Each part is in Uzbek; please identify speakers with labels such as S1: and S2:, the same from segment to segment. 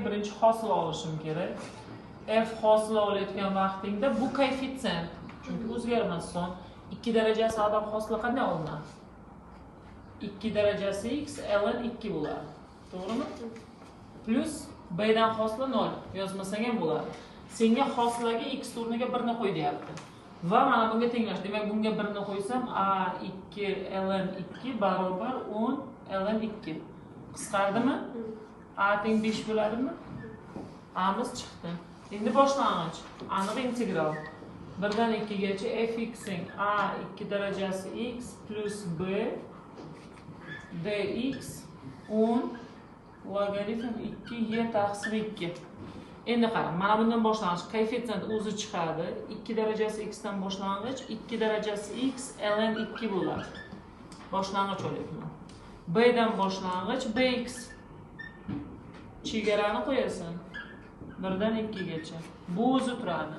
S1: birinchi hosil olishim kerak. F hosil olayotgan vaqtingda bu koeffitsient. Chunki o'zgarmas son 2 darajasi adam hosili qanday olinadi? 2 darajasi x ln 2 bo'ladi. To'g'rimi? Plus b dan hosili 0 yozmasang ham bo'ladi. Senga hosilaga x o'rniga 1 ni qo'y deyapti. Va mana bunga tenglash. Demak, bunga 1 ni qo'ysam a2 ln 2 barobar 10 ln 2. Qisqardimi? A teng 5 bo'ladimi? A'miz chiqdi. Endi boshlang'ich. Aniq integral. 1 dan 2 gacha fx'ing a2 darajasi x plus b dx 10 logaritm 2y taqsim 2. Endi qarang, mana bundan boshlang'ich koeffitsient o'zi chiqadi. 2 darajasi x dan boshlang'ich 2 darajasi x ln 2 bo'ladi. Boshlang'ich olyapman. B dan boshlang'ich bx. Chegarani qo'yasan. 1 dan 2 gacha. Bu o'zi turadi.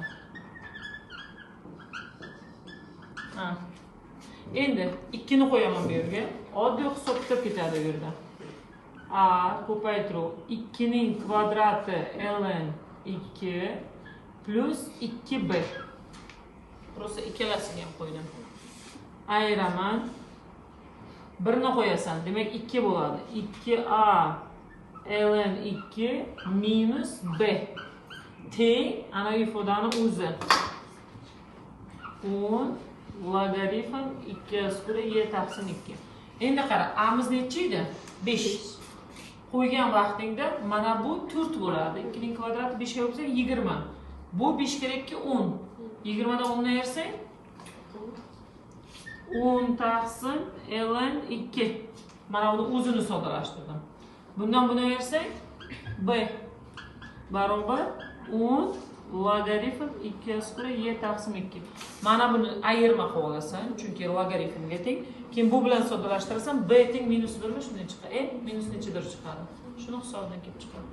S1: Endi 2 ni qo'yaman bu yerga. Oddiy hisob kitob ketadi bu yerda. A ko'paytiruv 2 ning kvadrati ln 2 plus 2b. Prosta ikkalasiga ham qo'ydim. Ayiraman. 1 ni qo'yasan. Demak 2 bo'ladi. 2a ln 2 minus b teng ana ifodani o'zi 10 logaritm 2 y taqsim 2. Endi qara, a'miz necha edi? 5. Qo'ygan vaqtingda mana bu 4 bo'ladi. 2 ning kvadrati 5 ga bo'lsa 20. Bu 5 kerakki 10. 20 dan 10 ni ayirsang 10 taqsim ln 2. Mana buni o'zini soddalashtirdim. Bundan buni ayirsang b barobar 10 logaritm 2 y taqsim 2. Mana buni ayirma qilib olasan, chunki logaritmga teng. Keyin bu bilan soddalashtirasam b teng minus 1 shunday chiqadi. Minus nechadir chiqadi. Shuni hisobidan kelib chiqadi.